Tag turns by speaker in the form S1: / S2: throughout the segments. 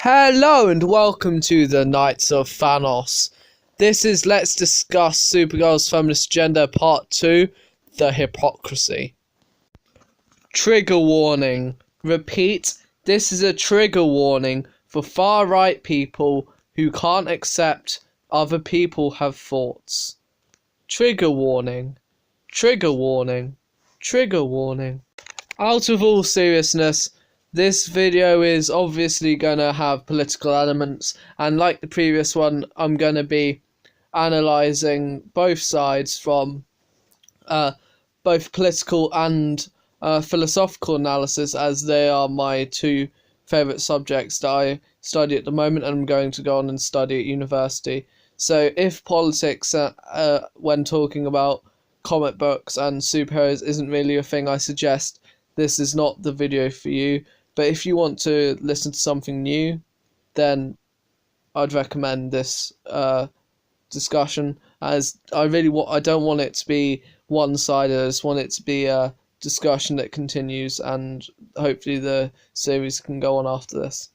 S1: Hello and welcome to the Knights of Thanos. This is Let's Discuss Supergirl's Feminist Agenda Part 2, The Hypocrisy. Trigger warning. Repeat, this is a trigger warning for far-right people who can't accept other people have thoughts. Trigger warning. Trigger warning. Trigger warning. Out of all seriousness, this video is obviously going to have political elements, and like the previous one, I'm going to be analysing both sides from both political and philosophical analysis, as they are my two favourite subjects that I study at the moment and I'm going to go on and study at university. So if politics, when talking about comic books and superheroes, isn't really a thing, I suggest this is not the video for you. But if you want to listen to something new, then I'd recommend this discussion, as I don't want it to be one-sided. I just want it to be a discussion that continues, and hopefully the series can go on after this.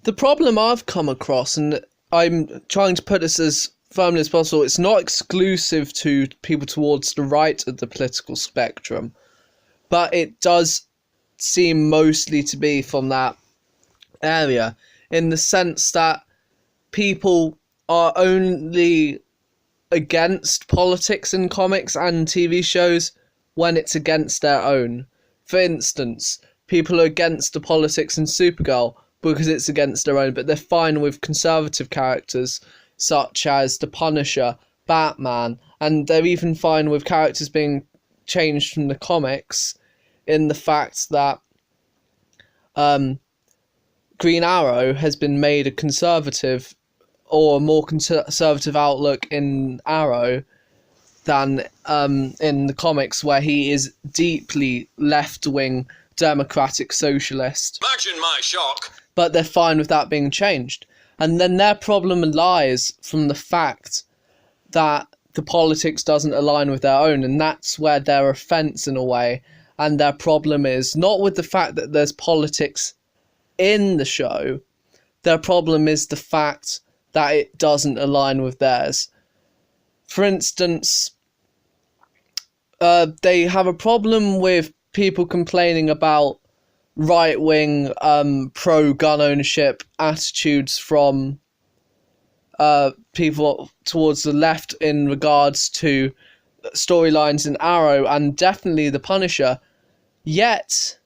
S1: The problem I've come across, and I'm trying to put this as firmly as possible, it's not exclusive to people towards the right of the political spectrum, but it does seem mostly to be from that area, in the sense that people are only against politics in comics and TV shows when it's against their own. For instance, people are against the politics in Supergirl because it's against their own, but they're fine with conservative characters such as the Punisher, Batman, and they're even fine with characters being changed from the comics, in the fact that Green Arrow has been made a conservative, or a more conservative outlook in Arrow than in the comics, where he is deeply left-wing democratic socialist.
S2: Imagine my shock.
S1: But they're fine with that being changed. And then their problem lies from the fact that the politics doesn't align with their own, and that's where their offence in a way. And their problem is not with the fact that there's politics in the show. Their problem is the fact that it doesn't align with theirs. For instance, they have a problem with people complaining about right-wing pro-gun ownership attitudes from people towards the left in regards to storylines in Arrow and definitely the Punisher, yet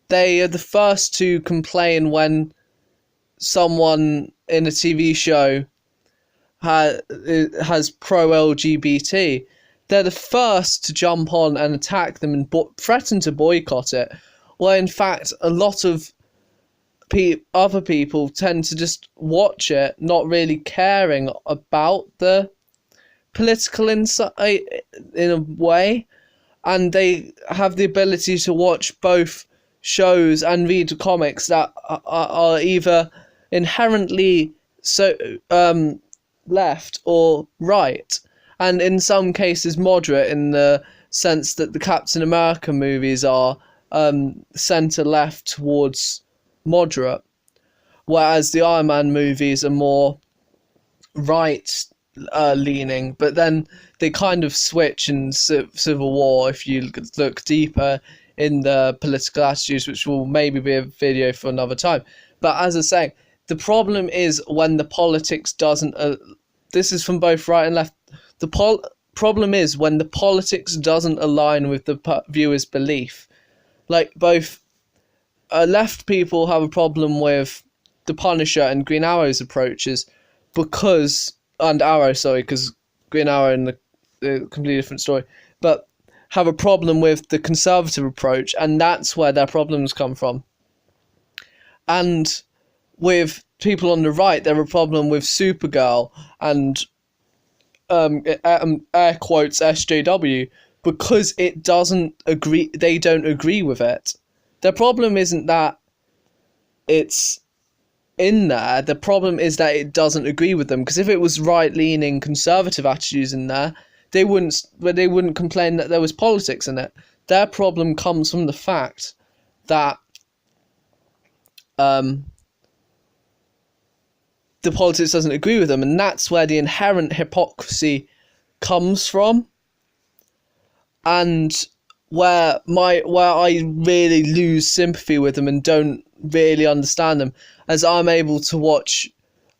S1: they are the first to complain when someone in a TV show has pro-LGBT. They're the first to jump on and attack them and threaten to boycott it, where in fact a lot of other people tend to just watch it, not really caring about the political insight in a way, and they have the ability to watch both shows and read the comics that are either inherently left or right, and in some cases moderate, in the sense that the Captain America movies are centre left towards moderate, whereas the Iron Man movies are more right leaning, but then they kind of switch in Civil War if you look deeper in the political attitudes, which will maybe be a video for another time. But as I was saying, the problem is when the politics doesn't this is from both right and left. The problem is when the politics doesn't align with the viewer's belief. Like, both left people have a problem with the Punisher and Green Arrow's approaches because Green Arrow in the completely different story, but have a problem with the conservative approach, and that's where their problems come from. And with people on the right, they have a problem with Supergirl and air quotes SJW, because it doesn't agree. They don't agree with it. Their problem isn't that it's in there. The problem is that it doesn't agree with them, because if it was right-leaning conservative attitudes in there, they wouldn't complain that there was politics in it. Their problem comes from the fact that the politics doesn't agree with them, and that's where the inherent hypocrisy comes from, and where I really lose sympathy with them and don't really understand them, as I'm able to watch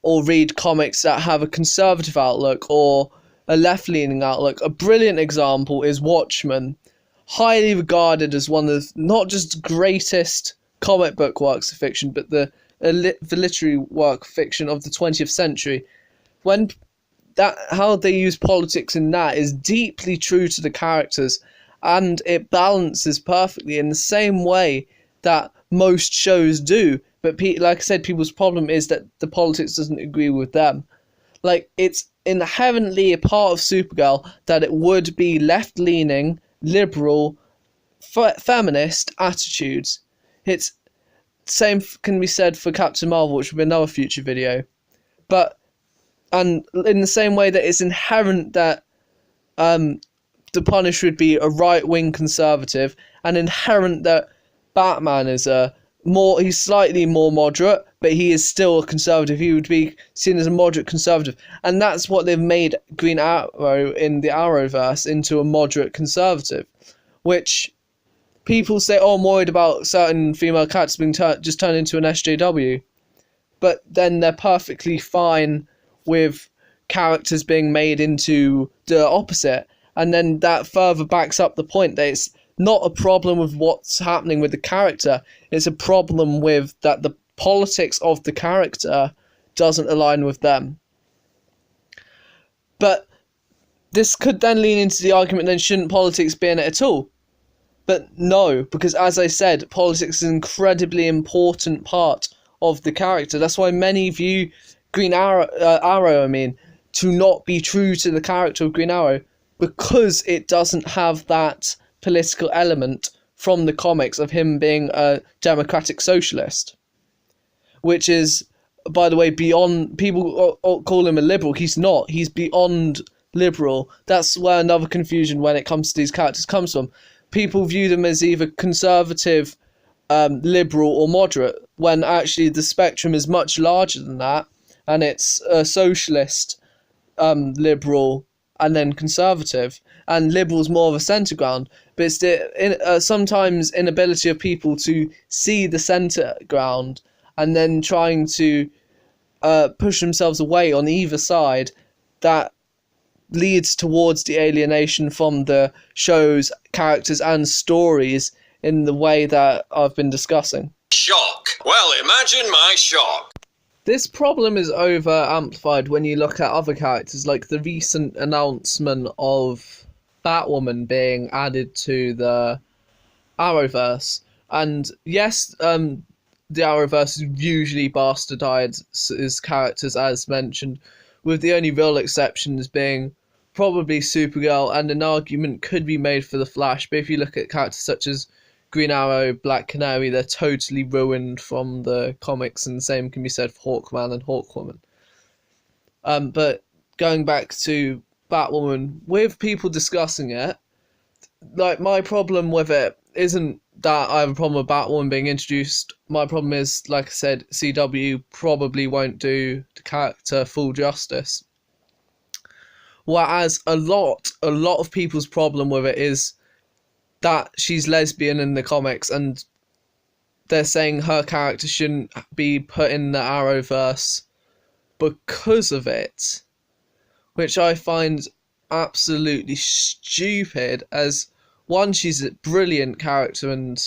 S1: or read comics that have a conservative outlook or a left-leaning outlook. A brilliant example is Watchmen, highly regarded as one of not just the greatest comic book works of fiction, but the literary work of fiction of the 20th century. How they use politics in that is deeply true to the characters, and it balances perfectly in the same way that most shows do. But like I said, people's problem is that the politics doesn't agree with them. Like, it's inherently a part of Supergirl that it would be left-leaning, liberal, feminist attitudes. It's same can be said for Captain Marvel, which will be another future video. And in the same way that it's inherent that the Punisher would be a right-wing conservative, and inherent that Batman is he's slightly more moderate, but he is still a conservative. He would be seen as a moderate conservative, and that's what they've made Green Arrow in the Arrowverse into a moderate conservative, which people say, oh, I'm worried about certain female characters being just turned into an SJW, but then they're perfectly fine with characters being made into the opposite, and then that further backs up the point that it's not a problem with what's happening with the character, it's a problem with that the politics of the character doesn't align with them. But this could then lean into the argument, then shouldn't politics be in it at all? But no, because as I said, politics is an incredibly important part of the character. That's why many view Green Arrow, to not be true to the character of Green Arrow, because it doesn't have that political element from the comics of him being a democratic socialist, which is, by the way, beyond. People call him a liberal. He's not. He's beyond liberal. That's where another confusion when it comes to these characters comes from. People view them as either conservative, liberal, or moderate, when actually the spectrum is much larger than that, and it's a socialist, liberal, and then conservative, and liberal's more of a centre ground. But it's the sometimes inability of people to see the centre ground and then trying to push themselves away on either side that leads towards the alienation from the show's characters and stories in the way that I've been discussing.
S2: Shock. Well, imagine my shock.
S1: This problem is over amplified when you look at other characters, like the recent announcement of Batwoman being added to the Arrowverse. And yes, the Arrowverse usually bastardizes characters, as mentioned, with the only real exceptions being probably Supergirl, and an argument could be made for the Flash. But if you look at characters such as Green Arrow, Black Canary, they're totally ruined from the comics, and the same can be said for Hawkman and Hawkwoman. But going back to Batwoman, with people discussing it, like, my problem with it isn't that I have a problem with Batwoman being introduced. My problem is, like I said, CW probably won't do the character full justice. Whereas a lot of people's problem with it is that she's lesbian in the comics, and they're saying her character shouldn't be put in the Arrowverse because of it, which I find absolutely stupid. As one, she's a brilliant character, and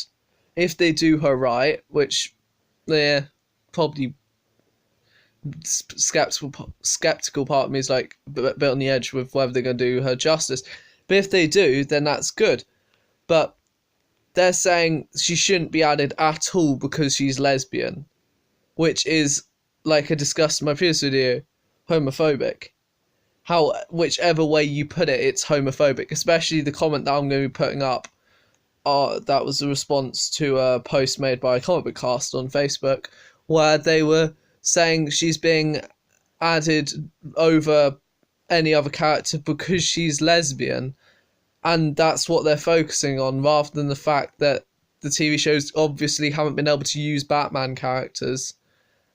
S1: if they do her right, which they're probably skeptical part of me is like a bit on the edge with whether they're going to do her justice, but if they do, then that's good. But they're saying she shouldn't be added at all because she's lesbian, which is, like I discussed in my previous video, homophobic. Whichever way you put it, it's homophobic. Especially the comment that I'm going to be putting up, that was a response to a post made by Comic Book Cast on Facebook, where they were saying she's being added over any other character because she's lesbian, and that's what they're focusing on, rather than the fact that the TV shows obviously haven't been able to use Batman characters,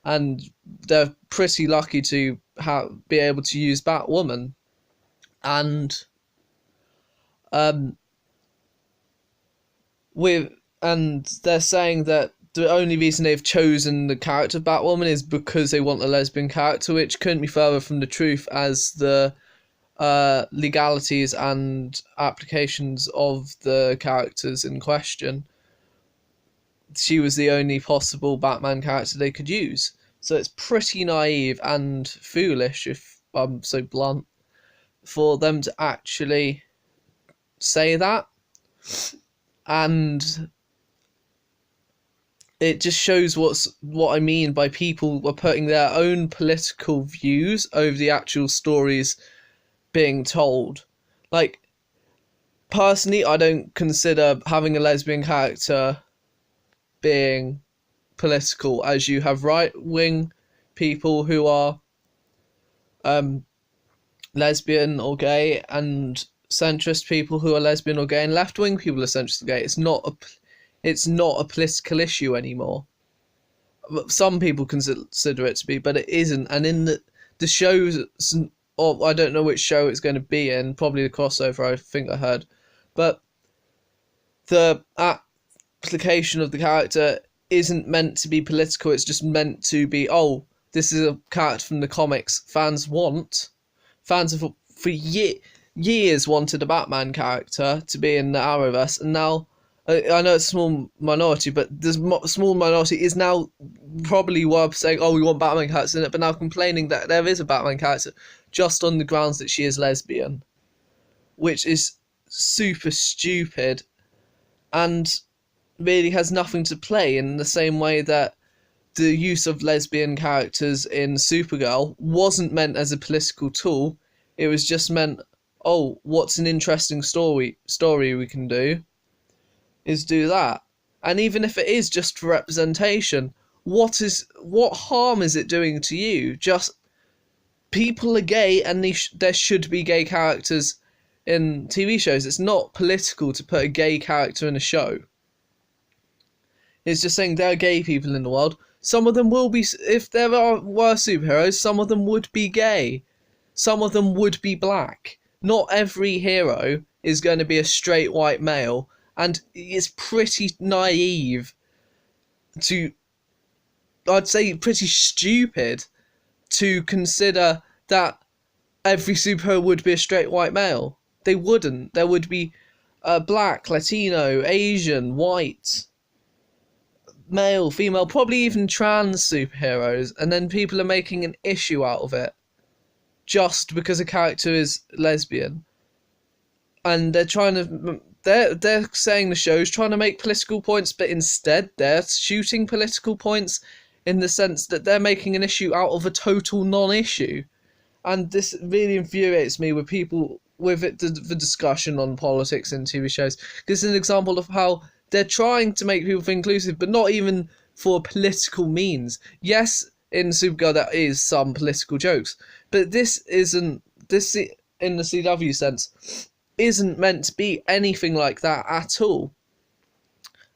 S1: and they're pretty lucky to be able to use Batwoman, and they're saying that the only reason they've chosen the character of Batwoman is because they want a lesbian character, which couldn't be further from the truth, as the legalities and applications of the characters in question, she was the only possible Batman character they could use. So it's pretty naive and foolish, if I'm so blunt, for them to actually say that. And it just shows what I mean by people are putting their own political views over the actual stories being told. Like, personally, I don't consider having a lesbian character being political, as you have right-wing people who are lesbian or gay, and centrist people who are lesbian or gay, and left-wing people are centrist or gay. It's not a political issue anymore. Some people consider it to be, but it isn't. And in the shows, or I don't know which show it's going to be in, probably the crossover, I think I heard, but the application of the character isn't meant to be political. It's just meant to be, oh, this is a character from the comics fans have for years wanted a Batman character to be in the Arrowverse, and now I know it's a small minority, but this small minority is now probably worth saying, oh, we want Batman characters in it, but now complaining that there is a Batman character just on the grounds that she is lesbian, which is super stupid and really has nothing to play, in the same way that the use of lesbian characters in Supergirl wasn't meant as a political tool. It was just meant, oh, what's an interesting story we can do is do that. And even if it is just for representation, what harm is it doing to you? Just, people are gay, and there should be gay characters in TV shows. It's not political to put a gay character in a show. It's just saying there are gay people in the world. Some of them will be, if there were superheroes, some of them would be gay. Some of them would be black. Not every hero is going to be a straight white male. And it's pretty naive I'd say pretty stupid to consider that every superhero would be a straight white male. They wouldn't. There would be black, Latino, Asian, white, male, female, probably even trans superheroes, and then people are making an issue out of it just because a character is lesbian. And they're saying the show's trying to make political points, but instead they're shooting political points in the sense that they're making an issue out of a total non-issue. And this really infuriates me with people with the discussion on politics in TV shows. This is an example of how they're trying to make people feel inclusive, but not even for political means. Yes, in Supergirl there is some political jokes, but this in the CW sense isn't meant to be anything like that at all.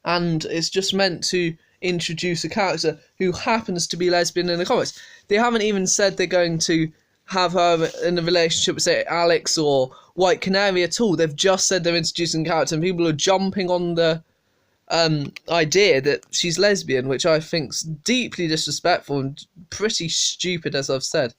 S1: And it's just meant to introduce a character who happens to be lesbian in the comics. They haven't even said they're going to have her in a relationship with, say, Alex or White Canary at all. They've just said they're introducing a character, and people are jumping on the idea that she's lesbian, which I think's deeply disrespectful and pretty stupid, as I've said.